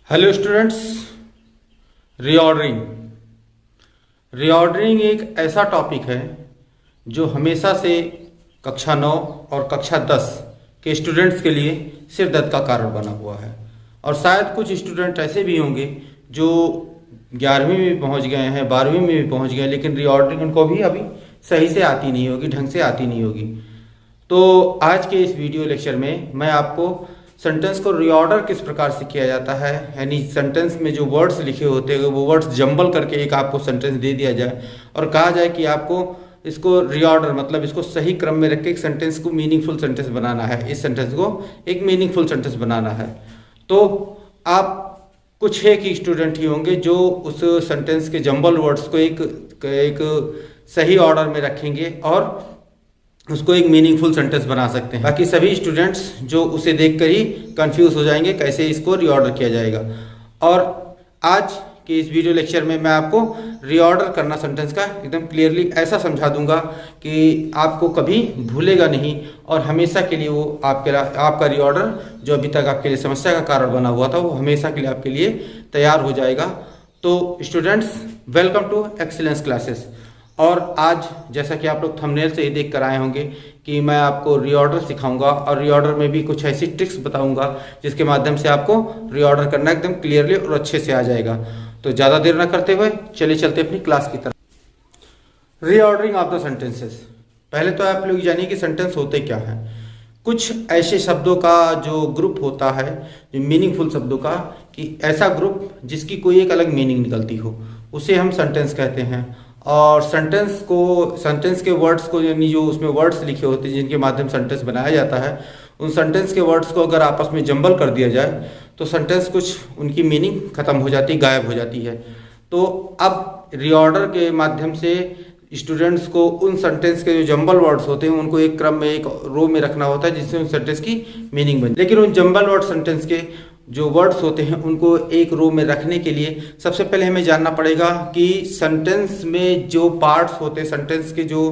Hello students. Reordering reordering एक ऐसा topic है जो हमेशा से कक्षा 9 और कक्षा 10 के स्टूडेंट्स के लिए सिर दर्द का कारण बना हुआ है। और शायद कुछ स्टूडेंट ऐसे भी होंगे जो 11वीं में भी पहुंच गए हैं, 12वीं में भी पहुंच गए, लेकिन रीऑर्डरिंग उनको भी अभी सही से आती नहीं होगी, ढंग से आती नहीं होगी। तो आज के इस वीडियो लेक्चर में मैं आपको सेंटेंस को रीऑर्डर किस प्रकार से किया जाता है, यानी सेंटेंस में जो वर्ड्स लिखे होते हैं वो वर्ड्स जंबल करके एक आपको सेंटेंस दे दिया जाए और कहा जाए कि आपको इसको रीऑर्डर मतलब इसको सही क्रम में रख के एक सेंटेंस को मीनिंगफुल सेंटेंस बनाना है, इस सेंटेंस को एक मीनिंगफुल सेंटेंस बनाना है। तो आप कुछ एक ही स्टूडेंट ही होंगे जो उस सेंटेंस के जंबल वर्ड्स को एक सही ऑर्डर में रखेंगे और उसको एक मीनिंगफुल सेंटेंस बना सकते हैं। बाकी सभी स्टूडेंट्स जो उसे देखकर ही कंफ्यूज हो जाएंगे कैसे इसको रीऑर्डर किया जाएगा। और आज के इस वीडियो लेक्चर में मैं आपको रीऑर्डर करना सेंटेंस का एकदम क्लियरली ऐसा समझा दूंगा कि आपको कभी भूलेगा नहीं और हमेशा के लिए वो आपका रीऑर्डर जो अभी तक आपके लिए समस्या का कारण बना हुआ था वो हमेशा के लिए आपके लिए तैयार हो जाएगा। तो students, welcome to Excellence Classes. और आज जैसा कि आप लोग थंबनेल से ही देख कर आए होंगे कि मैं आपको रीऑर्डर सिखाऊंगा और रीऑर्डर में भी कुछ ऐसी ट्रिक्स बताऊंगा जिसके माध्यम से आपको रीऑर्डर करना एकदम क्लियरली और अच्छे से आ जाएगा। तो ज़्यादा देर न करते हुए चलिए चलते अपनी क्लास की तरफ। Reordering of the sentences. पहले तो आप लोग जानिए कि सेंटेंस होते क्या हैं। कुछ ऐसे शब्दों का जो ग्रुप होता है, जो मीनिंगफुल शब्दों का, कि ऐसा ग्रुप जिसकी कोई एक अलग मीनिंग निकलती हो, उसे हम सेंटेंस कहते हैं। और सेंटेंस के वर्ड्स को, यानी जो उसमें वर्ड्स लिखे होते हैं जिनके माध्यम सेंटेंस बनाया जाता है, उन सेंटेंस के वर्ड्स को अगर आपस में जंबल कर दिया जाए तो सेंटेंस कुछ उनकी मीनिंग खत्म हो जाती, गायब हो जाती है। तो अब रीऑर्डर के माध्यम से स्टूडेंट्स को उन सेंटेंस के जो जंबल वर्ड्स होते हैं उनको एक क्रम में, एक रो में रखना होता है जिससे उन सेंटेंस की मीनिंग बने। लेकिन उन जंबल वर्ड सेंटेंस के जो वर्ड्स होते हैं उनको एक रो में रखने के लिए सबसे पहले हमें जानना पड़ेगा कि सेंटेंस में जो पार्ट्स होते हैं, सेंटेंस के जो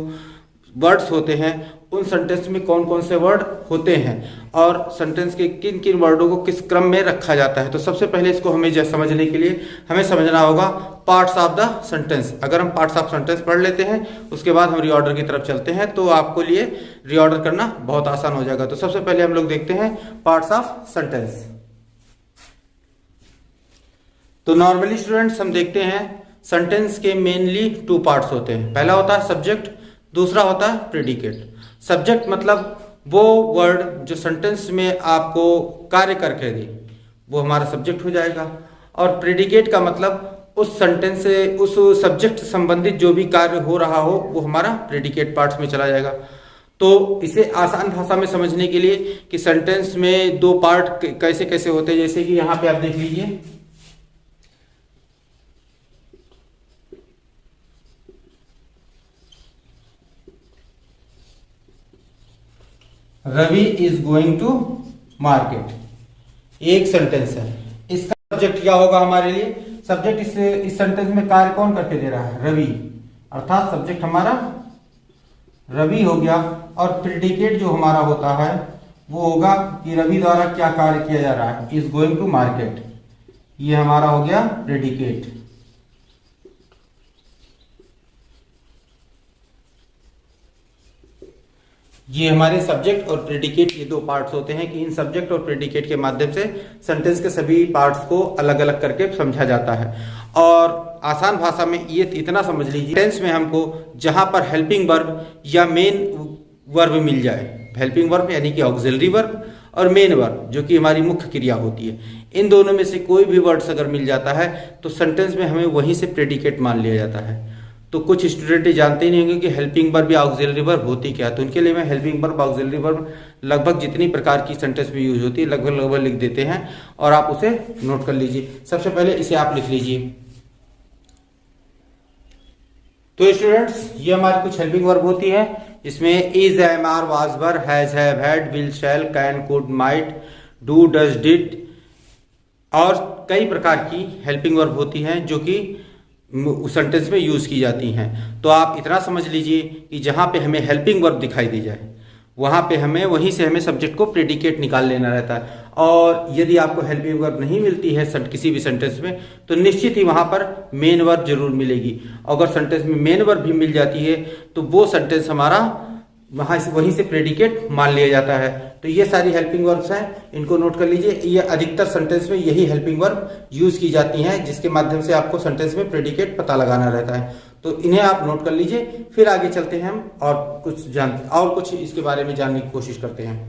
वर्ड्स होते हैं, उन सेंटेंस में कौन कौन से वर्ड होते हैं और सेंटेंस के किन किन वर्डों को किस क्रम में रखा जाता है। तो सबसे पहले इसको हमें समझने के लिए हमें समझना होगा पार्ट्स ऑफ द सेंटेंस। अगर हम पार्ट्स ऑफ सेंटेंस पढ़ लेते हैं उसके बाद हम रीऑर्डर की तरफ चलते हैं तो आपको लिए रीऑर्डर करना बहुत आसान हो जाएगा। तो सबसे पहले हम लोग देखते हैं पार्ट्स ऑफ सेंटेंस। तो नॉर्मली स्टूडेंट्स हम देखते हैं सेंटेंस के मेनली 2 पार्ट्स होते हैं। पहला होता है सब्जेक्ट, दूसरा होता है प्रेडिकेट। सब्जेक्ट मतलब वो वर्ड जो सेंटेंस में आपको कार्य करके दे, वो हमारा सब्जेक्ट हो जाएगा। और प्रेडिकेट का मतलब उस सेंटेंस से, उस सब्जेक्ट से संबंधित जो भी कार्य हो रहा हो वो हमारा प्रेडिकेट पार्ट्स में चला जाएगा। तो इसे आसान भाषा में समझने के लिए कि सेंटेंस में 2 पार्ट कैसे कैसे होते हैं, जैसे कि यहाँ पे आप देख लीजिए, Ravi is going to market. एक सेंटेंस है, इसका सब्जेक्ट क्या होगा हमारे लिए? सब्जेक्ट इस सेंटेंस में कार्य कौन करके दे रहा है? रवि, अर्थात सब्जेक्ट हमारा रवि हो गया। और प्रेडिकेट जो हमारा होता है वो होगा कि रवि द्वारा क्या कार्य किया जा रहा है, इज गोइंग टू मार्केट। ये हमारा हो गया प्रेडिकेट। ये हमारे सब्जेक्ट और प्रेडिकेट ये 2 पार्ट्स होते हैं कि इन सब्जेक्ट और प्रेडिकेट के माध्यम से सेंटेंस के सभी पार्ट्स को अलग अलग करके समझा जाता है। और आसान भाषा में ये इतना समझ लीजिए, टेंस में हमको जहां पर हेल्पिंग वर्ब या मेन वर्ब मिल जाए, हेल्पिंग वर्ब यानी कि ऑक्सिलरी वर्ब और मेन वर्ब जो कि हमारी मुख्य क्रिया होती है, इन दोनों में से कोई भी वर्ड्स अगर मिल जाता है तो सेंटेंस में हमें वहीं से प्रेडिकेट मान लिया जाता है। तो कुछ स्टूडेंट जानते ही नहीं होंगे कि हेल्पिंग वर्ब या ऑक्सिलरी वर्ब होती क्या है। तो उनके लिए मैं हेल्पिंग वर्ब, ऑक्सिलरी वर्ब लगभग जितनी प्रकार की सेंटेंस में यूज होती है लगभग लिख देते हैं और आप उसे नोट कर लीजिए। सबसे पहले इसे आप लिख लीजिए। तो स्टूडेंट्स, ये हमारी कुछ हेल्पिंग वर्ब होती है। इसमें is, am, are, was, were, has, have, had, will, shall, can, could, might, do, does, did और कई प्रकार की हेल्पिंग वर्ब होती हैं जो कि सेंटेंस में यूज की जाती हैं। तो आप इतना समझ लीजिए कि जहां पे हमें हेल्पिंग वर्ब दिखाई दी जाए वहाँ पे हमें वहीं से हमें सब्जेक्ट को प्रेडिकेट निकाल लेना रहता है। और यदि आपको हेल्पिंग वर्ब नहीं मिलती है किसी भी सेंटेंस में, तो निश्चित ही वहाँ पर मेन वर्ब जरूर मिलेगी। अगर सेंटेंस में मेन वर्ब भी मिल जाती है तो वो सेंटेंस हमारा वहीं से प्रेडिकेट मान लिया जाता है। तो ये सारी हेल्पिंग वर्ब्स हैं, इनको नोट कर लीजिए। ये अधिकतर सेंटेंस में यही हेल्पिंग वर्ब यूज की जाती हैं, जिसके माध्यम से आपको सेंटेंस में प्रेडिकेट पता लगाना रहता है। तो इन्हें आप नोट कर लीजिए। फिर आगे चलते हैं हम और कुछ इसके बारे में जानने की कोशिश करते हैं।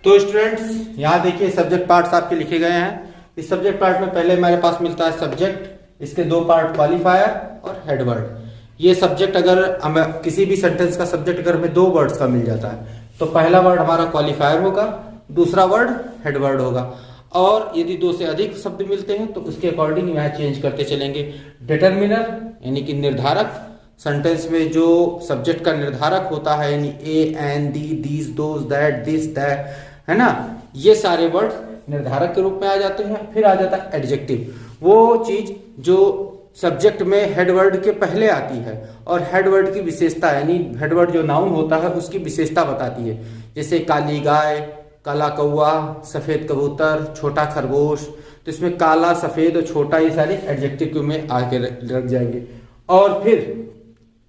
तो स्टूडेंट्स यहाँ देखिए सब्जेक्ट पार्ट्स आपके लिखे गए हैं। इस सब्जेक्ट पार्ट में पहले हमारे पास मिलता है सब्जेक्ट, इसके दो पार्ट क्वालिफायर और हेडवर्ड। ये सब्जेक्ट अगर हमें किसी भी सेंटेंस का सब्जेक्ट अगर हमें दो वर्ड्स का मिल जाता है तो पहला वर्ड हमारा क्वालिफायर होगा, दूसरा वर्ड हेडवर्ड होगा। और यदि दो से अधिक शब्द मिलते हैं तो उसके अकॉर्डिंग यहाँ चेंज करते चलेंगे। डिटर्मिनर यानी कि निर्धारक, सेंटेंस में जो सब्जेक्ट का निर्धारक होता है, यानी a, an, the, these, those, that, this, that, है ना, ये सारे वर्ड निर्धारक के रूप में आ जाते हैं। फिर आ जाता है एडजेक्टिव, वो चीज जो सब्जेक्ट में हेडवर्ड के पहले आती है और हेडवर्ड की विशेषता यानी हेडवर्ड जो नाउन होता है उसकी विशेषता बताती है। जैसे काली गाय, काला कौआ, सफेद कबूतर, छोटा खरगोश। तो इसमें काला, सफेद और छोटा ये सारे एडजेक्टिव में आके लग जाएंगे। और फिर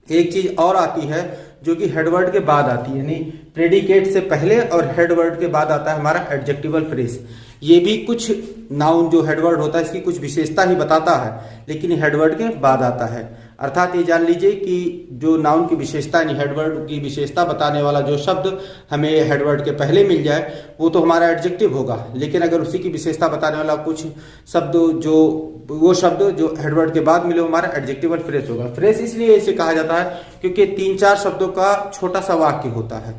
एक चीज और आती है जो कि हेडवर्ड के बाद आती है, यानी प्रेडिकेट से पहले और हेडवर्ड के बाद आता है हमारा एडजेक्टिवल फ्रेज। ये भी कुछ नाउन जो हेडवर्ड होता है इसकी कुछ विशेषता ही बताता है, लेकिन हेडवर्ड के बाद आता है। अर्थात ये जान लीजिए कि जो नाउन की विशेषता यानी हेडवर्ड की विशेषता बताने वाला जो शब्द हमें हेडवर्ड के पहले मिल जाए वो तो हमारा एडजेक्टिव होगा, लेकिन अगर उसी की विशेषता बताने वाला कुछ शब्द वो शब्द जो हेडवर्ड के बाद मिले हमारा एडजेक्टिवल फ्रेज होगा। फ्रेज इसलिए इसे कहा जाता है क्योंकि 3-4 शब्दों का छोटा सा वाक्य होता है,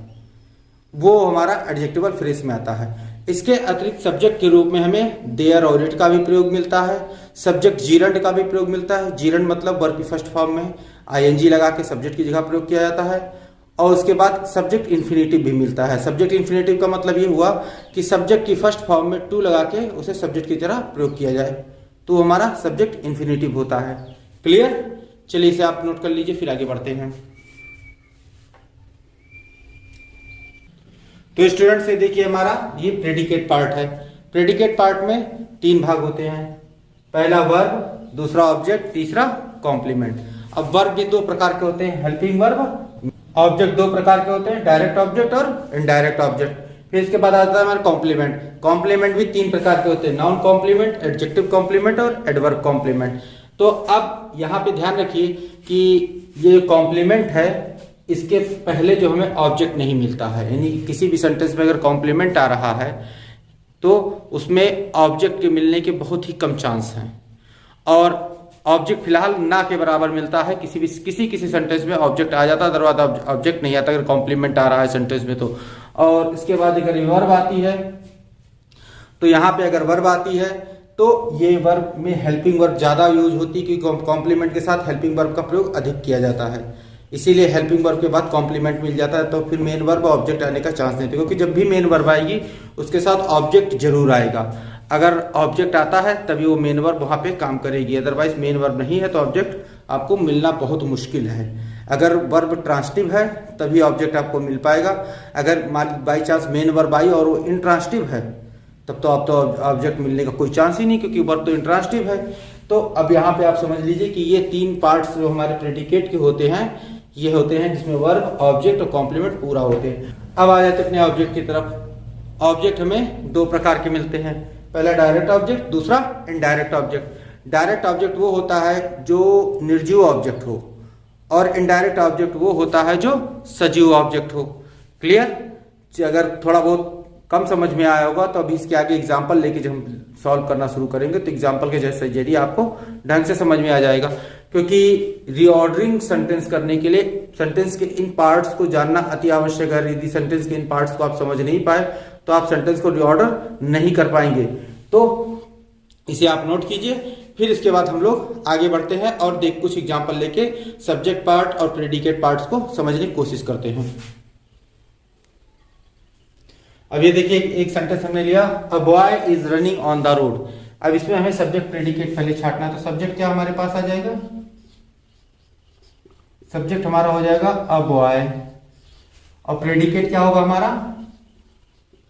वो हमारा एडजेक्टिवल फ्रेज में आता है। इसके अतिरिक्त सब्जेक्ट के रूप में हमें देयर और इट का भी प्रयोग मिलता है, सब्जेक्ट जीरंड का भी प्रयोग मिलता है। जीरंड मतलब वर्ब की फर्स्ट फॉर्म में आईएनजी लगा के सब्जेक्ट की जगह प्रयोग किया जाता है। और उसके बाद सब्जेक्ट इन्फिनेटिव भी मिलता है। सब्जेक्ट इन्फिनेटिव का मतलब ये हुआ कि सब्जेक्ट की फर्स्ट फॉर्म में टू लगा के उसे सब्जेक्ट की तरह प्रयोग किया जाए, तो हमारा सब्जेक्ट इन्फिनेटिव होता है। क्लियर? चलिए इसे आप नोट कर लीजिए, फिर आगे बढ़ते हैं। तो स्टूडेंट्स ये देखिए हमारा ये प्रेडिकेट पार्ट है। प्रेडिकेट पार्ट में 3 भाग होते हैं, पहला वर्ब, दूसरा ऑब्जेक्ट, तीसरा कॉम्प्लीमेंट। अब वर्ब भी 2 प्रकार के होते हैं, हेल्पिंग वर्ब। ऑब्जेक्ट 2 प्रकार के होते हैं, डायरेक्ट ऑब्जेक्ट और इनडायरेक्ट ऑब्जेक्ट। फिर इसके बाद आता है हमारा कॉम्प्लीमेंट। कॉम्प्लीमेंट भी 3 प्रकार के होते हैं, नाउन कॉम्प्लीमेंट, एडजेक्टिव कॉम्प्लीमेंट और एडवर्ब कॉम्प्लीमेंट। तो अब यहाँ पे ध्यान रखिए कि ये कॉम्प्लीमेंट है, इसके पहले जो हमें ऑब्जेक्ट नहीं मिलता है, यानी किसी भी सेंटेंस में अगर कॉम्प्लीमेंट आ रहा है तो उसमें ऑब्जेक्ट के मिलने के बहुत ही कम चांस हैं। और ऑब्जेक्ट फिलहाल ना के बराबर मिलता है, किसी सेंटेंस में ऑब्जेक्ट आ जाता है, अदरवाइज ऑब्जेक्ट नहीं आता अगर कॉम्प्लीमेंट आ रहा है सेंटेंस में तो। और इसके बाद अगर वर्ब आती है तो यहाँ पे अगर वर्ब आती है तो ये वर्ब में हेल्पिंग वर्ब ज्यादा यूज होती है, क्योंकि कॉम्प्लीमेंट के साथ हेल्पिंग वर्ब का प्रयोग अधिक किया जाता है, इसीलिए हेल्पिंग वर्ब के बाद कॉम्प्लीमेंट मिल जाता है। तो फिर मेन वर्ब ऑब्जेक्ट आने का चांस नहीं था, क्योंकि जब भी मेन वर्ब आएगी उसके साथ ऑब्जेक्ट जरूर आएगा। अगर ऑब्जेक्ट आता है तभी वो मेन वर्ब वहां पे काम करेगी, अदरवाइज मेन वर्ब नहीं है तो ऑब्जेक्ट आपको मिलना बहुत मुश्किल है। अगर वर्ब ट्रांसटिव है तभी ऑब्जेक्ट आपको मिल पाएगा। अगर by chance main verb I और वो इंट्रांसटिव है तब तो आप तो ऑब्जेक्ट मिलने का कोई चांस ही नहीं, क्योंकि वर्ब तो इंट्रांसटिव है। तो अब यहाँ पे आप समझ लीजिए कि ये 3 पार्ट्स जो हमारे प्रेडिकेट के होते हैं ये होते हैं जिसमें वर्ब, ऑब्जेक्ट और कॉम्प्लीमेंट पूरा होते हैं। अब आ जाते अपने ऑब्जेक्ट की तरफ। ऑब्जेक्ट हमें 2 प्रकार के मिलते हैं, पहला डायरेक्ट ऑब्जेक्ट, दूसरा इनडायरेक्ट ऑब्जेक्ट। डायरेक्ट ऑब्जेक्ट वो होता है जो निर्जीव ऑब्जेक्ट हो और इनडायरेक्ट ऑब्जेक्ट वो होता है जो सजीव ऑब्जेक्ट हो। क्लियर? अगर थोड़ा बहुत कम समझ में आया होगा तो अभी इसके आगे एग्जाम्पल लेके जब हम सॉल्व करना शुरू करेंगे तो एग्जाम्पल के जैसे जरिए आपको ढंग से समझ में आ जाएगा। क्योंकि रीऑर्डरिंग सेंटेंस करने के लिए सेंटेंस के इन पार्ट्स को जानना अति आवश्यक है। यदि सेंटेंस के इन पार्ट्स को आप समझ नहीं पाए तो आप सेंटेंस को रीऑर्डर नहीं कर पाएंगे। तो इसे आप नोट कीजिए, फिर इसके बाद हम लोग आगे बढ़ते हैं और कुछ एग्जाम्पल लेके सब्जेक्ट पार्ट और प्रेडिकेट पार्ट्स को समझने की कोशिश करते हैं। अब ये देखिए एक सेंटेंस हमने लिया, a boy is running on the road. अब इसमें हमें सब्जेक्ट प्रेडिकेट पहले छांटना, तो सब्जेक्ट क्या हमारे पास आ जाएगा, सब्जेक्ट हमारा हो जाएगा अ बॉय, और प्रेडिकेट क्या होगा हमारा,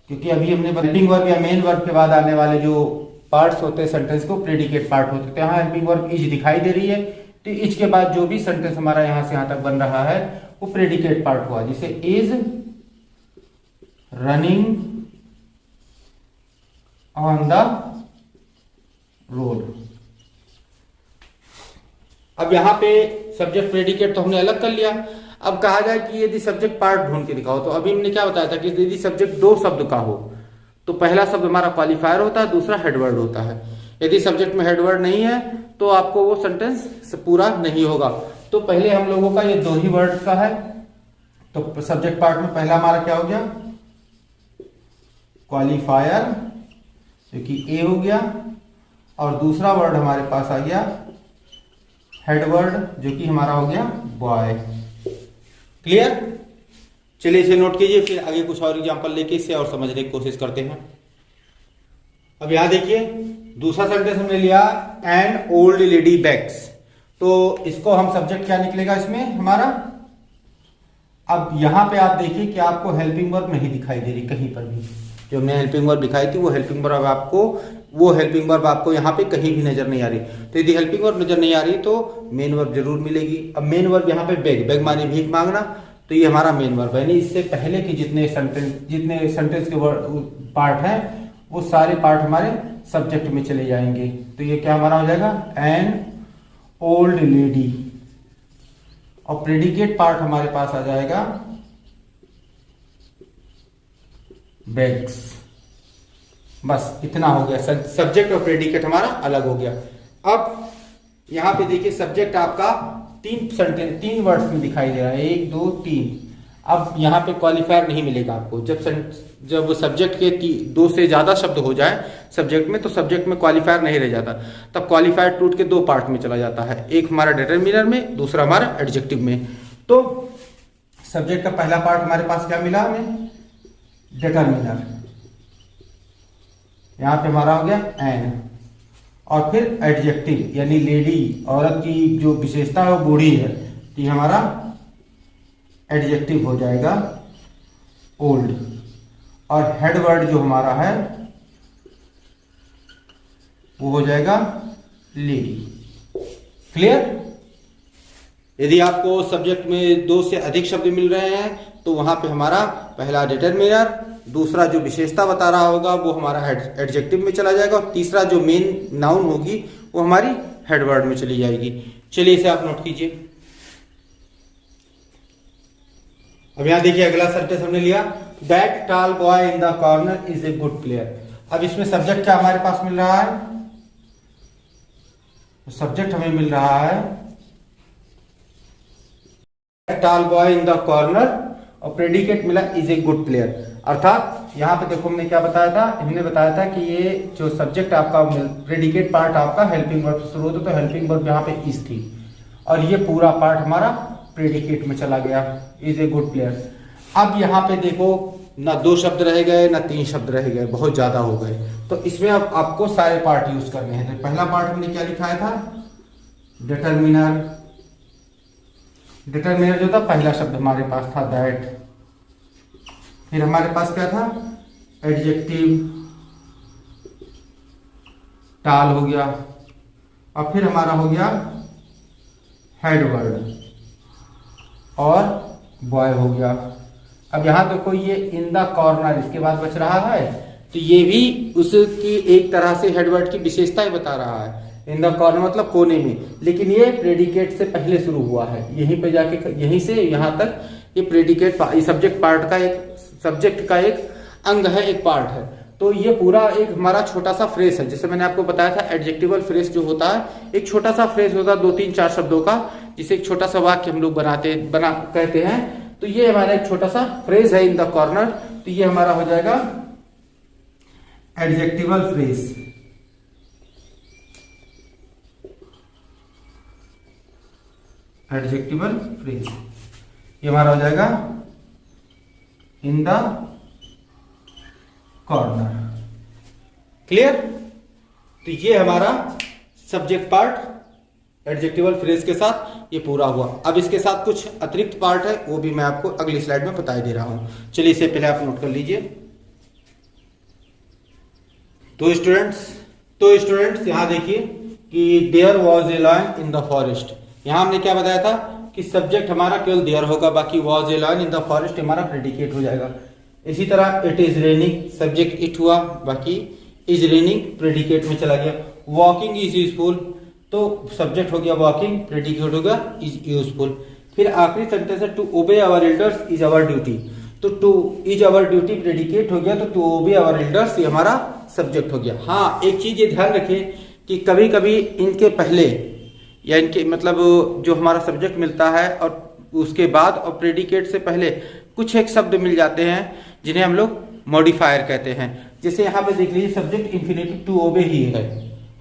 क्योंकि अभी हमने हेल्पिंग वर्ब या मेन वर्ब के बाद आने वाले जो पार्ट्स होते हैं सेंटेंस को प्रेडिकेट पार्ट होते हैं। तो यहाँ हेल्पिंग वर्ब इज दिखाई दे रही है, तो इज के बाद जो भी सेंटेंस हमारा यहाँ से यहाँ तक बन रहा है वो प्रेडिकेट पार्ट हुआ, जैसे is running on the road. अब यहाँ पे सब्जेक्ट प्रेडिकेट तो हमने अलग कर लिया। अब कहा जाए कि यदि सब्जेक्ट पार्ट ढूंढ के दिखाओ, तो अभी हमने क्या बताया था कि यदि सब्जेक्ट दो शब्द का हो तो पहला शब्द हमारा क्वालिफायर होता है, दूसरा हेडवर्ड होता है। यदि सब्जेक्ट में हेडवर्ड नहीं है तो आपको वो सेंटेंस पूरा नहीं होगा। तो पहले हम लोगों का ये दो ही वर्ड का है, तो सब्जेक्ट पार्ट में पहला हमारा क्या हो गया, क्वालिफायर, जो कि ए हो गया, और दूसरा वर्ड हमारे पास आ गया हेडवर्ड, जो कि हमारा हो गया बॉय। क्लियर? चलिए इसे नोट कीजिए, फिर आगे कुछ और एग्जांपल लेके इसे और समझने की कोशिश करते हैं। अब यहां देखिए दूसरा सेंटेंस हमने लिया एन ओल्ड लेडी बैग्स, तो इसको हम सब्जेक्ट क्या निकलेगा इसमें हमारा। अब यहां पे आप देखिए कि आपको हेल्पिंग वर्ब नहीं दिखाई दे रही कहीं पर भी, जो हमने हेल्पिंग वर्ब दिखाई थी वो हेल्पिंग वर्ब आपको यहाँ पे कहीं भी नजर नहीं आ रही। तो यदि हेल्पिंग वर्ब नजर नहीं आ रही तो मेन वर्ब जरूर मिलेगी। अब मेन वर्ब यहाँ पे बैग माने भीख मांगना, तो ये हमारा मेन वर्ब है, यानी इससे पहले की जितने सेंटेंस के पार्ट हैं वो सारे पार्ट हमारे सब्जेक्ट में चले जाएंगे। तो ये क्या हमारा हो जाएगा, एन ओल्ड लेडी, और प्रेडिकेट पार्ट हमारे पास आ जाएगा बैग्स। बस इतना हो गया, सब्जेक्ट और प्रेडिकेट हमारा अलग हो गया। अब यहां पे देखिए सब्जेक्ट आपका तीन वर्ड्स में दिखाई दे रहा है, 1 2 3। अब यहाँ पे क्वालिफायर नहीं मिलेगा आपको। जब सब्जेक्ट के दो से ज्यादा शब्द हो जाए सब्जेक्ट में, तो सब्जेक्ट में क्वालिफायर नहीं रह जाता, तब क्वालिफायर टूट के दो पार्ट में चला जाता है, एक हमारा डिटरमिनर में, दूसरा हमारा एडजेक्टिव में। तो सब्जेक्ट का पहला पार्ट हमारे पास क्या मिला हमें, डिटरमिनर, यहां पे हमारा हो गया एन, और फिर एडजेक्टिव यानी लेडी, औरत की जो विशेषता है वो बूढ़ी है, तो ये हमारा एडजेक्टिव हो जाएगा ओल्ड, और हेड वर्ड जो हमारा है वो हो जाएगा लेडी। क्लियर? यदि आपको सब्जेक्ट में 2 से अधिक शब्द मिल रहे हैं तो वहां पे हमारा पहला डिटरमिनर, दूसरा जो विशेषता बता रहा होगा वो हमारा एडजेक्टिव में चला जाएगा, और तीसरा जो मेन नाउन होगी वो हमारी हेडवर्ड में चली जाएगी। चलिए इसे आप नोट कीजिए। अब यहां देखिए अगला सेंटेंस हमने लिया, that tall boy in the corner is a good player. अब इसमें सब्जेक्ट क्या हमारे पास मिल रहा है, सब्जेक्ट हमें मिल रहा है tall boy in the corner, और प्रेडिकेट मिला इज ए गुड प्लेयर। अर्थात यहाँ पे देखो हमने क्या बताया था, हमने बताया था कि ये जो सब्जेक्ट आपका प्रेडिकेट पार्ट आपका हेल्पिंग वर्ब से शुरू होता, तो हेल्पिंग वर्ब यहाँ पे इज थी, और ये पूरा पार्ट हमारा प्रेडिकेट में चला गया, इज ए गुड प्लेयर। अब यहाँ पे देखो ना 2 शब्द रह गए ना 3 शब्द रह गए, बहुत ज्यादा हो गए, तो इसमें अब आपको सारे पार्ट यूज करने हैं। तो पहला पार्ट हमने क्या लिखाया था, डिटरमिनर, डिटरमिनर जो था पहला शब्द हमारे पास था दैट, फिर हमारे पास क्या था एडजेक्टिव, टाल हो गया, और फिर हमारा हो गया हेड वर्ड, और बॉय हो गया। अब यहां देखो ये इन द कॉर्नर इसके बाद बच रहा है, तो ये भी उसकी एक तरह से हेडवर्ड की विशेषताएं बता रहा है। इन द कॉर्नर मतलब कोने में, लेकिन ये प्रेडिकेट से पहले शुरू हुआ है, यहीं पे जाके यहीं से यहां तक ये प्रेडिकेट सब्जेक्ट पार्ट का एक सब्जेक्ट का एक अंग है, एक पार्ट है। तो ये पूरा एक हमारा छोटा सा फ्रेज है, जैसे मैंने आपको बताया था एडजेक्टिवल फ्रेज जो होता है एक छोटा सा फ्रेज होता है 2 3 4 शब्दों का, जिसे एक छोटा सा वाक्य हम लोग कहते हैं। तो ये हमारा एक छोटा सा फ्रेज है इन द कॉर्नर, तो ये हमारा हो जाएगा एडजेक्टिवल फ्रेज। एडजेक्टिवल फ्रेज ये हमारा हो जाएगा इन द कॉर्नर। क्लियर? तो ये हमारा सब्जेक्ट पार्ट एडजेक्टिवल फ्रेज के साथ ये पूरा हुआ। अब इसके साथ कुछ अतिरिक्त पार्ट है, वो भी मैं आपको अगली स्लाइड में बता दे रहा हूं। चलिए इसे पहले आप नोट कर लीजिए। तो स्टूडेंट्स यहां देखिए कि there was a lion in the forest. यहां हमने क्या बताया था कि सब्जेक्ट हमारा केवल देयर होगा, बाकी was a lion in the forest हमारा प्रेडिकेट हो जाएगा। इसी तरह it is raining, subject it हुआ, बाकी इज रेनिंग प्रेडिकेट में चला गया। वॉकिंग इज यूजफुल, तो सब्जेक्ट हो गया वॉकिंग, प्रेडिकेट हो गया इज यूजफुल। फिर आखिरी सेंटेंस है to obey our elders is our duty, तो to is our duty predicate हो गया, तो टू ओबे आवर एल्डर्स ये हमारा सब्जेक्ट हो गया। हाँ, एक चीज ये ध्यान रखें कि कभी कभी इनके पहले या इनके मतलब जो हमारा सब्जेक्ट मिलता है और उसके बाद और प्रेडिकेट से पहले कुछ एक शब्द मिल जाते हैं जिन्हें हम लोग मॉडिफायर कहते हैं। जैसे यहाँ पे देख लीजिए सब्जेक्ट इन्फिनेटिव टू ओबे ही है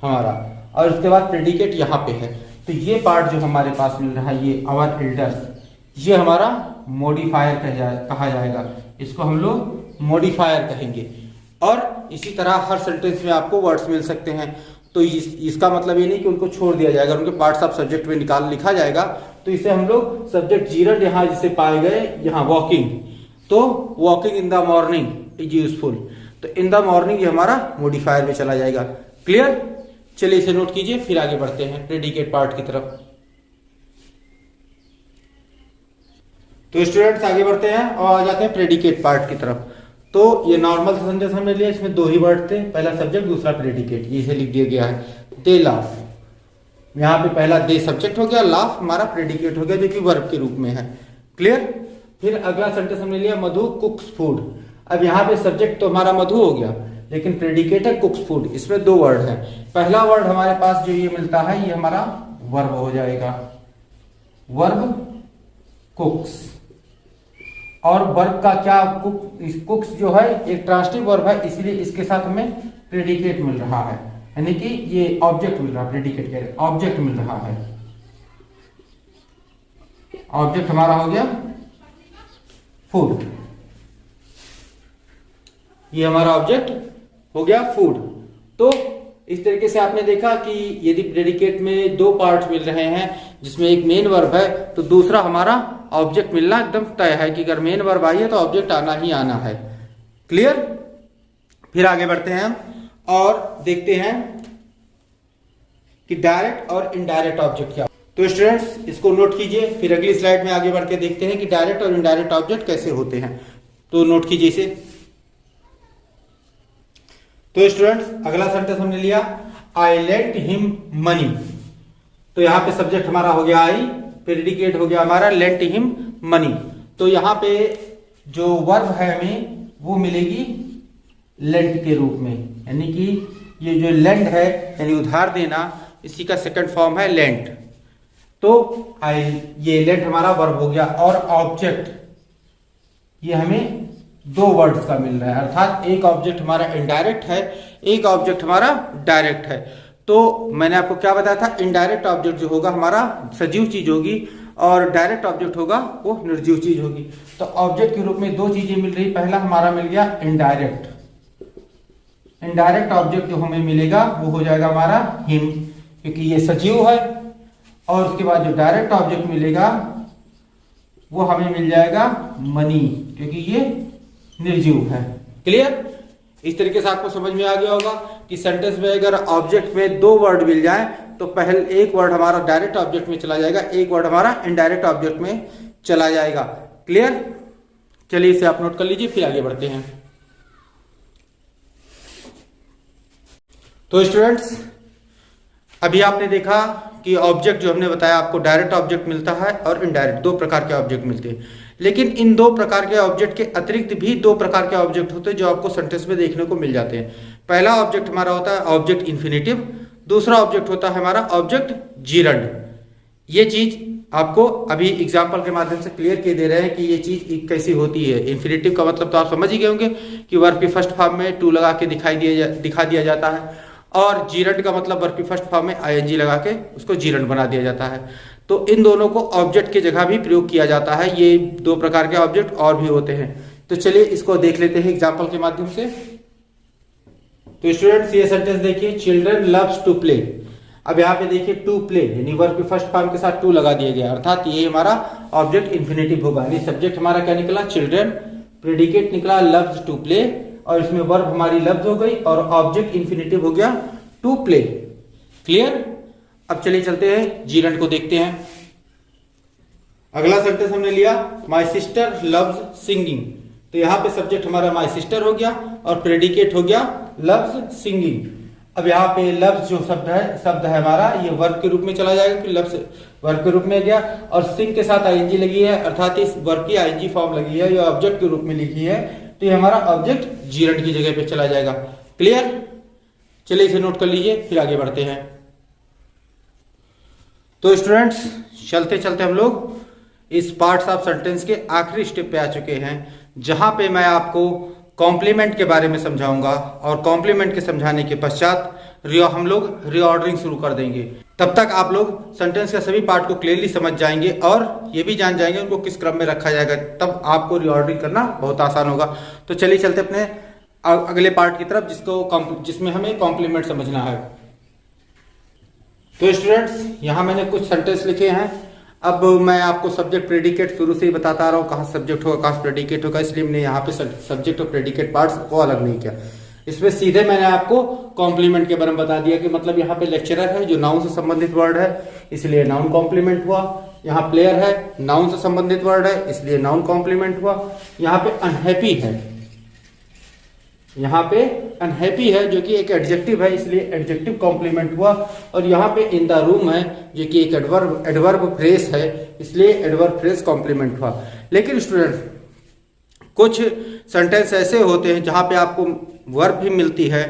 हमारा, और उसके बाद प्रेडिकेट यहाँ पे है। तो ये पार्ट जो हमारे पास मिल रहा है, ये आवर एल्डर्स, ये हमारा मॉडिफायर कहा जाएगा। इसको हम लोग मॉडिफायर कहेंगे। और इसी तरह हर सेंटेंस में आपको वर्ड्स मिल सकते हैं। तो इसका मतलब ये नहीं कि उनको छोड़ दिया जाएगा, उनके पार्ट्स ऑफ सब्जेक्ट में निकाल लिखा जाएगा। तो इसे हम लोग सब्जेक्ट जीरंड यहाँ जिसे पाए गए, यहाँ वॉकिंग, तो walking in the morning is useful, तो इन द मॉर्निंग ये हमारा मॉडिफायर में चला जाएगा। क्लियर? चलिए इसे नोट कीजिए, फिर आगे बढ़ते हैं प्रेडिकेट पार्ट की तरफ। तो स्टूडेंट्स आगे बढ़ते हैं और आ जाते हैं प्रेडिकेट पार्ट की तरफ। तो ये नॉर्मल सेंटेंस हमने लिया, इसमें दो ही वर्ड थे, पहला सब्जेक्ट दूसरा प्रेडिकेट, ये इसे लिख दिया गया है दे लाफ। यहाँ पे पहला दे सब्जेक्ट हो गया, लाफ हमारा प्रेडिकेट हो गया जो कि वर्ब के रूप में है। क्लियर? फिर अगला सेंटेंस हमने लिया मधु कुक्स फूड। अब यहाँ पे सब्जेक्ट तो हमारा मधु हो गया, लेकिन प्रेडिकेट है कुक्स फूड। इसमें दो वर्ड है, पहला वर्ड हमारे पास जो ये मिलता है ये हमारा वर्ब हो जाएगा, वर्ब कुक्स। और वर्ब का क्या, कुक्स जो है एक ट्रांसिटिव वर्ब है, इसलिए इसके साथ हमें प्रेडिकेट मिल रहा है, यानी कि ये ऑब्जेक्ट मिल रहा है, प्रेडिकेट कह रहे ऑब्जेक्ट मिल रहा है। ऑब्जेक्ट हमारा हो गया फूड, ये हमारा ऑब्जेक्ट हो गया फूड। तो इस तरीके से आपने देखा कि यदि प्रेडिकेट में दो पार्ट मिल रहे हैं जिसमें एक मेन वर्ब है तो दूसरा हमारा ऑब्जेक्ट मिलना एकदम तय है कि अगर मेन वर्ब आई है तो ऑब्जेक्ट आना ही आना है। क्लियर? फिर आगे बढ़ते हैं हम और देखते हैं कि डायरेक्ट और इनडायरेक्ट ऑब्जेक्ट क्या। तो स्टूडेंट्स इसको नोट कीजिए, फिर अगली स्लाइड में आगे बढ़ के देखते हैं कि डायरेक्ट और इनडायरेक्ट ऑब्जेक्ट कैसे होते हैं। तो नोट कीजिए इसे। तो स्टूडेंट्स अगला सेंटेंस हमने लिया आई लेंट हिम मनी। तो यहां पे सब्जेक्ट हमारा हो गया आई, प्रेडिकेट हो गया हमारा लेंट हिम मनी। तो यहाँ पे जो वर्ब है हमें वो मिलेगी लेंट के रूप में, यानी कि ये जो लेंट है यानी उधार देना, इसी का सेकंड फॉर्म है लेंट। तो आई, ये लेंट हमारा वर्ब हो गया। और ऑब्जेक्ट ये हमें दो वर्ड्स का मिल रहा है, अर्थात एक ऑब्जेक्ट हमारा इनडायरेक्ट है, एक ऑब्जेक्ट हमारा डायरेक्ट है। तो मैंने आपको क्या बताया था, इनडायरेक्ट ऑब्जेक्ट जो होगा हमारा सजीव चीज होगी और डायरेक्ट ऑब्जेक्ट होगा वो निर्जीव चीज होगी। तो ऑब्जेक्ट के रूप में दो चीजें मिल रही, पहला हमारा मिल गया इनडायरेक्ट। इनडायरेक्ट ऑब्जेक्ट जो हमें मिलेगा वो हो जाएगा हमारा हिम, क्योंकि ये सजीव है। और उसके बाद जो डायरेक्ट ऑब्जेक्ट मिलेगा वो हमें मिल जाएगा मनी, क्योंकि ये निर्जीव है। क्लियर? इस तरीके से आपको समझ में आ गया होगा कि सेंटेंस में अगर ऑब्जेक्ट में दो वर्ड मिल जाए तो पहले एक वर्ड हमारा डायरेक्ट ऑब्जेक्ट में चला जाएगा, एक वर्ड हमारा इनडायरेक्ट ऑब्जेक्ट में चला जाएगा। क्लियर? चलिए इसे आप नोट कर लीजिए, फिर आगे बढ़ते हैं। तो स्टूडेंट्स अभी आपने देखा कि ऑब्जेक्ट जो हमने बताया आपको डायरेक्ट ऑब्जेक्ट मिलता है और इनडायरेक्ट, दो प्रकार के ऑब्जेक्ट मिलते हैं। लेकिन इन दो प्रकार के ऑब्जेक्ट के अतिरिक्त भी दो प्रकार के ऑब्जेक्ट होते हैं जो आपको सेंटेंस में देखने को मिल जाते हैं। पहला ऑब्जेक्ट हमारा होता है ऑब्जेक्ट इन्फिनेटिव, दूसरा ऑब्जेक्ट होता है हमारा ऑब्जेक्ट जीरंड। ये चीज आपको अभी एग्जाम्पल के माध्यम से क्लियर किए दे रहे हैं कि ये चीज कैसी होती है। इन्फिनेटिव का मतलब तो आप समझ ही गए होंगे कि वर्ब की फर्स्ट फॉर्म में टू लगा के दिखा दिया जाता है, और जीरंड का मतलब वर्ब की फर्स्ट फॉर्म में आईएनजी लगा के उसको जीरंड बना दिया जाता है। तो इन दोनों को ऑब्जेक्ट की जगह भी प्रयोग किया जाता है। ये दो प्रकार के ऑब्जेक्ट और भी होते हैं। तो चलिए इसको देख लेते हैं एग्जाम्पल के माध्यम से। तो स्टूडेंट्स ये सेंटेंस देखिए, चिल्ड्रन लव्स टू प्ले। अब यहाँ पे देखिए टू प्ले, यानी वर्ब के फर्स्ट फॉर्म के साथ टू लगा दिया गया, अर्थात ये हमारा ऑब्जेक्ट इन्फिनेटिव होगा। यानी सब्जेक्ट हमारा क्या निकला, चिल्ड्रन, प्रेडिकेट निकला लव्स टू प्ले, और इसमें वर्ब हमारी लव्स हो गई और ऑब्जेक्ट इन्फिनेटिव हो गया टू प्ले। क्लियर। अब चलिए चलते हैं जीरंड को देखते हैं। अगला सेंटेंस हमने लिया माई सिस्टर लव्स सिंगिंग, तो यहाँ पे सब्जेक्ट हमारा माई सिस्टर हो गया और प्रेडिकेट हो गया लव्स सिंगिंग। अब यहाँ पे लव्स जो शब्द है हमारा, ये वर्ब के रूप में चला जाएगा, कि लव्स वर्ब के रूप में गया और सिंग के साथ आईएनजी लगी है, अर्थात इस वर्ब की आईएनजी फॉर्म लगी है, ये ऑब्जेक्ट के रूप में लिखी है, तो ये हमारा ऑब्जेक्ट जीरंड की जगह पे चला जाएगा। क्लियर। चलिए इसे नोट कर लीजिए, फिर आगे बढ़ते हैं। तो स्टूडेंट्स चलते चलते हम लोग इस पार्ट्स ऑफ सेंटेंस के आखिरी स्टेप पे आ चुके हैं, जहां पे मैं आपको कॉम्प्लीमेंट के बारे में समझाऊंगा और कॉम्प्लीमेंट के समझाने के पश्चात हम लोग रीऑर्डरिंग शुरू कर देंगे। तब तक आप लोग सेंटेंस के सभी पार्ट को क्लियरली समझ जाएंगे और ये भी जान जाएंगे उनको किस क्रम में रखा जाएगा, तब आपको रीऑर्डरिंग करना बहुत आसान होगा। तो चलिए चलते अपने अगले पार्ट की तरफ, जिसमें हमें कॉम्प्लीमेंट समझना है। तो स्टूडेंट्स यहाँ मैंने कुछ सेंटेंस लिखे हैं। अब मैं आपको सब्जेक्ट प्रेडिकेट शुरू से ही बताता रहा हूँ, कहाँ सब्जेक्ट होगा कहाँ प्रेडिकेट होगा, इसलिए मैंने यहाँ पे सब्जेक्ट और प्रेडिकेट पार्ट्स को अलग नहीं किया। इसमें सीधे मैंने आपको कॉम्प्लीमेंट के बारे में बता दिया कि मतलब यहाँ पे लेक्चरर है जो नाउन से संबंधित वर्ड है, इसलिए नाउन कॉम्प्लीमेंट हुआ। यहाँ प्लेयर है, नाउन से संबंधित वर्ड है, इसलिए नाउन कॉम्प्लीमेंट हुआ। यहाँ पे अनहैप्पी है, यहाँ पे अनहैप्पी है जो कि एक एडजेक्टिव है, इसलिए एडजेक्टिव कॉम्प्लीमेंट हुआ। और यहाँ पे इन द रूम है जो कि एक एडवर्ब फ्रेज है, इसलिए एडवर्ब फ्रेज कॉम्प्लीमेंट हुआ। लेकिन स्टूडेंट कुछ सेंटेंस ऐसे होते हैं जहां पे आपको वर्ब भी मिलती है,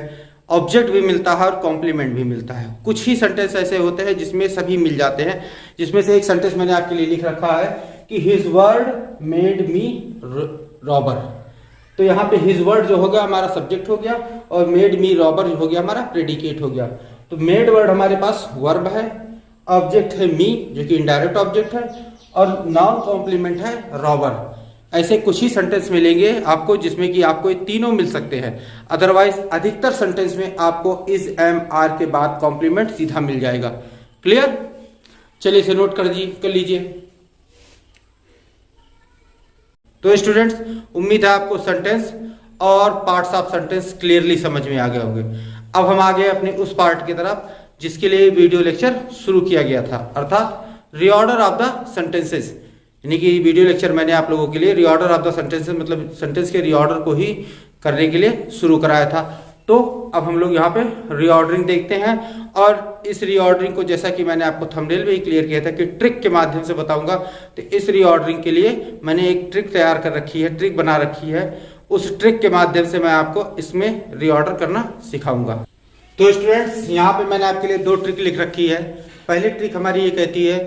ऑब्जेक्ट भी मिलता है और कॉम्प्लीमेंट भी मिलता है। कुछ ही सेंटेंस ऐसे होते हैं जिसमें सभी मिल जाते हैं, जिसमें से एक सेंटेंस मैंने आपके लिए लिख रखा है कि his word made me robber. तो यहाँ पे हिज वर्ड जो हो गया हमारा सब्जेक्ट हो गया और मेड मी रॉबर हो गया हमारा प्रेडिकेट हो गया। तो मेड वर्ड हमारे पास वर्ब है, ऑब्जेक्ट है मी जो कि इनडायरेक्ट ऑब्जेक्ट है, और नाउन कॉम्प्लीमेंट है रॉबर। ऐसे कुछ ही सेंटेंस मिलेंगे आपको जिसमें कि आपको ये तीनों मिल सकते हैं, अदरवाइज अधिकतर सेंटेंस में आपको इज एम आर के बाद कॉम्प्लीमेंट सीधा मिल जाएगा। क्लियर। चलिए इसे नोट कर लीजिए। तो स्टूडेंट्स उम्मीद है आपको सेंटेंस और पार्ट्स ऑफ सेंटेंस क्लियरली समझ में आ गए होंगे। अब हम आ गए अपने उस पार्ट की तरफ जिसके लिए वीडियो लेक्चर शुरू किया गया था, अर्थात रीऑर्डर ऑफ द सेंटेंसेस। यानी कि वीडियो लेक्चर मैंने आप लोगों के लिए रीऑर्डर ऑफ द सेंटेंसेस मतलब सेंटेंस के रीऑर्डर को ही करने के लिए शुरू कराया था। तो अब हम लोग यहाँ पे रीऑर्डरिंग देखते हैं, और इस रीऑर्डरिंग को जैसा कि मैंने आपको थंबनेल में ही क्लियर किया था कि ट्रिक के माध्यम से बताऊंगा। तो इस रीऑर्डरिंग के लिए मैंने एक ट्रिक तैयार कर रखी है, ट्रिक बना रखी है, उस ट्रिक के माध्यम से मैं आपको इसमें रीऑर्डर करना सिखाऊंगा। तो स्टूडेंट्स यहाँ पे मैंने आपके लिए दो ट्रिक लिख रखी है। पहली ट्रिक हमारी ये कहती है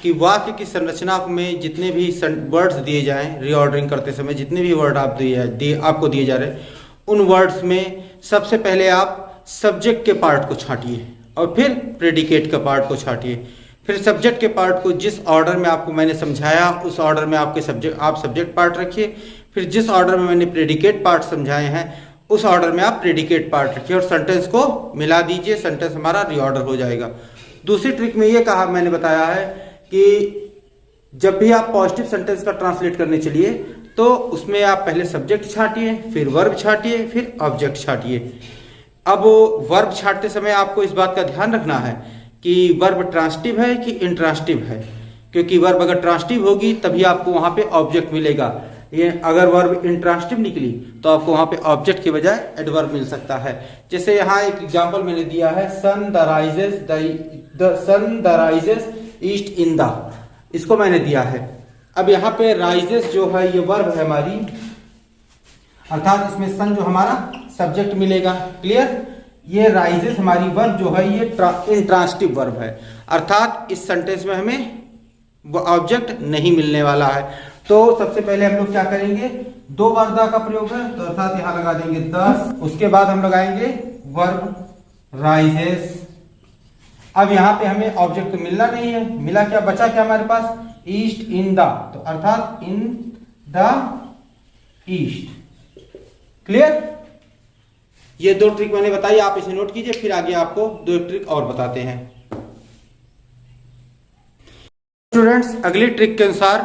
कि वाक्य की संरचना में जितने भी वर्ड्स दिए जाएं, रीऑर्डरिंग करते समय जितने भी वर्ड आपको दिए जा रहे हैं, उन वर्ड्स में सबसे पहले आप सब्जेक्ट के पार्ट को छांटिए और फिर प्रेडिकेट का पार्ट को छांटिए। फिर सब्जेक्ट के पार्ट को जिस ऑर्डर में आपको मैंने समझाया उस ऑर्डर में आप सब्जेक्ट पार्ट रखिए। फिर जिस ऑर्डर में मैंने प्रेडिकेट पार्ट समझाए हैं उस ऑर्डर में आप प्रेडिकेट पार्ट रखिए और सेंटेंस को मिला दीजिए, सेंटेंस हमारा रीऑर्डर हो जाएगा। दूसरी ट्रिक में ये मैंने बताया है कि जब भी आप पॉजिटिव सेंटेंस का ट्रांसलेट करने चलिए तो उसमें आप पहले सब्जेक्ट छांटिए, फिर वर्ब छांटिए, फिर ऑब्जेक्ट छांटिए। अब वर्ब छांटते समय आपको इस बात का ध्यान रखना है कि वर्ब ट्रांसिटिव है कि इंट्रांसिटिव है, क्योंकि वर्ब अगर ट्रांसिटिव होगी तभी आपको वहां पे ऑब्जेक्ट मिलेगा। ये अगर वर्ब इंट्रांसिटिव निकली तो आपको वहां पे ऑब्जेक्ट की बजाय एडवर्ब मिल सकता है। जैसे यहाँ एक एग्जांपल मैंने दिया है, sun the rises east in the, इसको मैंने दिया है। अब यहाँ पे राइजेस जो है ये वर्ब है हमारी, अर्थात इसमें सन जो हमारा सब्जेक्ट मिलेगा। क्लियर। ये राइजेस हमारी वर्ब जो है ये इंट्रांसिटिव वर्ब है, अर्थात इस सेंटेंस में हमें ऑब्जेक्ट नहीं मिलने वाला है। तो सबसे पहले हम लोग क्या करेंगे, दो बार द का प्रयोग है, तो अर्थात यहां लगा देंगे 10, उसके बाद हम लगाएंगे वर्ब राइजेस। अब यहाँ पे हमें ऑब्जेक्ट तो मिलना नहीं है, मिला क्या, बचा क्या हमारे पास, ईस्ट इन द, तो अर्थात इन द ईस्ट। क्लियर। ये दो ट्रिक मैंने बताई, आप इसे नोट कीजिए, फिर आगे आपको दो ट्रिक और बताते हैं। स्टूडेंट्स, अगली ट्रिक के अनुसार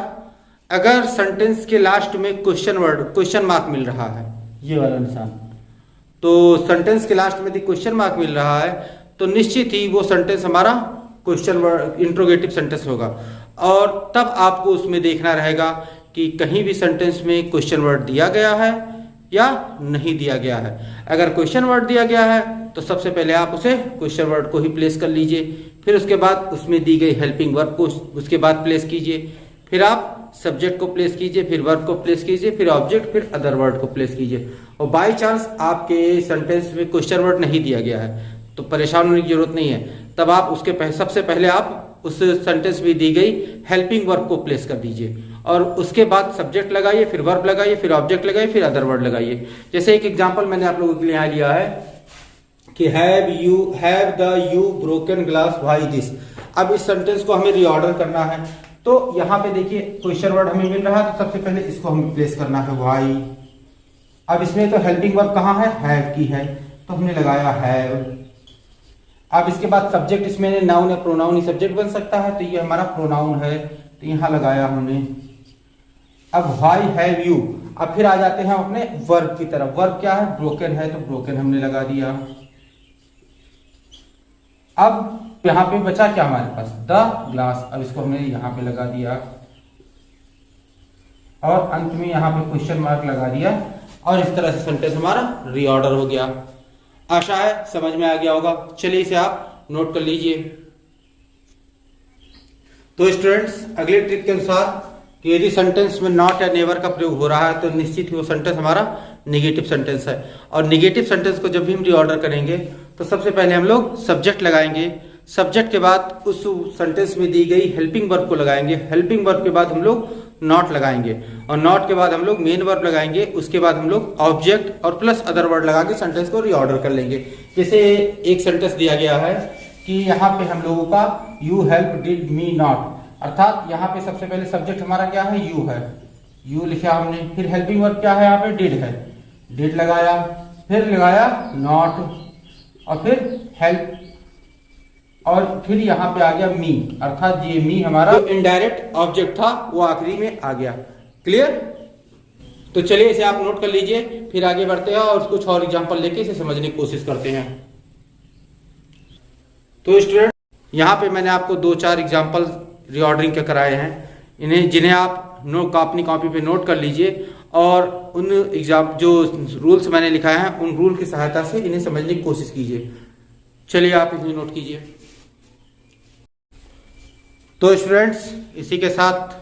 अगर सेंटेंस के लास्ट में क्वेश्चन मार्क मिल रहा है, ये वाला निशान, तो सेंटेंस के लास्ट में यदि क्वेश्चन मार्क मिल रहा है तो निश्चित ही वो सेंटेंस हमारा क्वेश्चन वर्ड इंट्रोगेटिव सेंटेंस होगा। और तब आपको उसमें देखना रहेगा कि कहीं भी सेंटेंस में क्वेश्चन वर्ड दिया गया है या नहीं दिया गया है। अगर क्वेश्चन वर्ड दिया गया है तो सबसे पहले आप उसे क्वेश्चन वर्ड को ही प्लेस कर लीजिए, फिर उसके बाद उसमें दी गई हेल्पिंग वर्ब को उसके बाद प्लेस कीजिए, फिर आप सब्जेक्ट को प्लेस कीजिए, फिर वर्ब को प्लेस कीजिए, फिर ऑब्जेक्ट, फिर अदर वर्ड को प्लेस कीजिए। और बाय चांस आपके सेंटेंस में क्वेश्चन वर्ड नहीं दिया गया है तो परेशान होने की जरूरत नहीं है, तब आप उसके सबसे पहले आप उस सेंटेंस में दी गई हेल्पिंग वर्ब को प्लेस कर दीजिए और उसके बाद सब्जेक्ट लगाइए, फिर वर्ब लगाइए, फिर ऑब्जेक्ट लगाइए, फिर अदर वर्ड लगाइए। जैसे एक एग्जांपल मैंने आप लोगों के लिए यहाँ लिया है कि have the you broken glass why this. अब इस सेंटेंस को हमें रीऑर्डर करना है, तो यहाँ पे देखिए क्वेश्चन वर्ड हमें मिल रहा है, तो सबसे पहले इसको हमें प्लेस करना है व्हाई। अब इसमें तो हेल्पिंग वर्ब कहाँ है, हैव की है, तो हमने लगाया हैव। अब इसके बाद सब्जेक्ट, इसमें नाउन या प्रोनाउन ही सब्जेक्ट बन सकता है, तो ये हमारा प्रोनाउन है, तो यहाँ लगाया हमने। अब व्हाई हैव यू, अब फिर आ जाते हैं हम अपने वर्ब की तरफ। वर्ब क्या है, ब्रोकन है, तो ब्रोकन हमने लगा दिया। अब यहाँ पे बचा क्या हमारे पास, द ग्लास, अब इसको हमने यहाँ पे लगा दिया और अंत में यहाँ पे क्वेश्चन मार्क लगा दिया और इस तरह से सेंटेंस हमारा रीऑर्डर हो गया। आशा है समझ में आ गया होगा। चलिए इसे आप नोट कर लीजिए। तो स्टूडेंट्स, अगले ट्रिक के अनुसार कि यदि सेंटेंस में नॉट या नेवर का प्रयोग हो रहा है तो निश्चित ही वो सेंटेंस हमारा नेगेटिव सेंटेंस है। और नेगेटिव सेंटेंस को जब भी हम रीऑर्डर करेंगे तो सबसे पहले हम लोग सब्जेक्ट लगाएंगे, सब्जेक्ट के बाद उस सेंटेंस में दी गई हेल्पिंग वर्ब को लगाएंगे, हेल्पिंग वर्ब के बाद हम लोग नॉट लगाएंगे और नॉट के बाद हम लोग मेन वर्ब लगाएंगे, उसके बाद हम लोग ऑब्जेक्ट और प्लस अदर वर्ड लगा के सेंटेंस को रीऑर्डर कर लेंगे। जैसे एक सेंटेंस दिया गया है कि यहाँ पे हम लोगों का you help did me not, अर्थात यहाँ पे सबसे पहले सब्जेक्ट हमारा क्या है, यू है, यू लिखा हमने, फिर हेल्पिंग वर्ब क्या है, यहाँ पे डिड है, डिड लगाया, फिर लगाया नॉट और फिर हेल्प और फिर यहाँ पे आ गया मी, अर्थात ये मी हमारा जो इनडायरेक्ट ऑब्जेक्ट था वो आखिरी में आ गया। क्लियर? तो चलिए इसे आप नोट कर लीजिए, फिर आगे बढ़ते हैं और कुछ और एग्जांपल लेके इसे समझने की कोशिश करते हैं। तो स्टूडेंट, यहाँ पे मैंने आपको 2-4 एग्जांपल रीऑर्डरिंग के कराए हैं, जिन्हें आप अपनी कॉपी पे नोट कर लीजिए और उन जो रूल्स मैंने लिखाए हैं उन रूल की सहायता से इन्हें समझने की कोशिश कीजिए। चलिए आप इन्हें नोट कीजिए। तो स्टूडेंट्स, इसी के साथ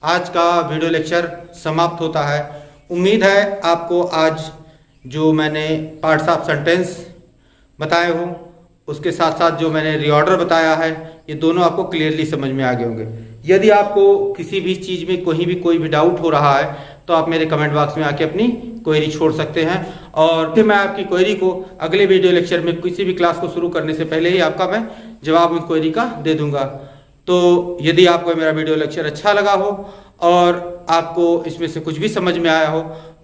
आज का वीडियो लेक्चर समाप्त होता है। उम्मीद है आपको आज जो मैंने पार्ट्स ऑफ सेंटेंस बताए हो उसके साथ साथ जो मैंने रीऑर्डर बताया है ये दोनों आपको क्लियरली समझ में आ गए होंगे। यदि आपको किसी भी चीज़ में कोई भी डाउट हो रहा है तो आप मेरे कमेंट बॉक्स में आके अपनी क्वेरी छोड़ सकते हैं और फिर मैं आपकी क्वेरी को अगले वीडियो लेक्चर में किसी भी क्लास को शुरू करने से पहले ही आपका मैं जवाब उस क्वेरी का दे दूंगा। तो यदि आपको मेरा वीडियो लेक्चर अच्छा लगा हो और आपको इसमें से कुछ भी समझ में आया हो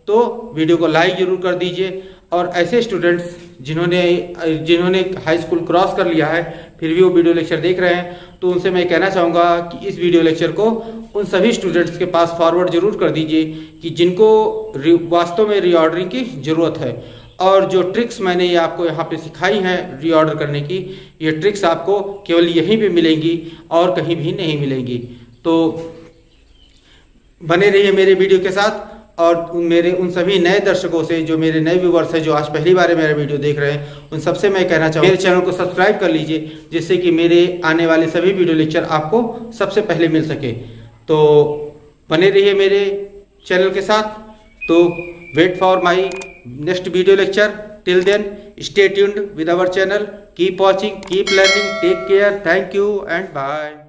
तो वीडियो को लाइक जरूर कर दीजिए। और ऐसे स्टूडेंट्स जिन्होंने हाई स्कूल क्रॉस कर लिया है फिर भी वो वीडियो लेक्चर देख रहे हैं तो उनसे मैं कहना चाहूँगा कि इस वीडियो लेक्चर को उन सभी स्टूडेंट्स के पास फॉरवर्ड जरूर कर दीजिए कि जिनको वास्तव में रीऑर्डरिंग की ज़रूरत है। और जो ट्रिक्स मैंने ये आपको यहाँ पे सिखाई हैं रीऑर्डर करने की, ये ट्रिक्स आपको केवल यहीं पे मिलेंगी और कहीं भी नहीं मिलेंगी। तो बने रहिए मेरे वीडियो के साथ और मेरे उन सभी नए दर्शकों से जो मेरे नए व्यूवर्स हैं जो आज पहली बार मेरा वीडियो देख रहे हैं उन सबसे मैं कहना चाहूँगा मेरे चैनल को सब्सक्राइब कर लीजिए जिससे कि मेरे आने वाले सभी वीडियो लेक्चर आपको सबसे पहले मिल सके। तो बने रहिए मेरे चैनल के साथ। तो wait for my next video lecture. Till then stay tuned with our channel. Keep watching, keep learning, take care. Thank you and bye.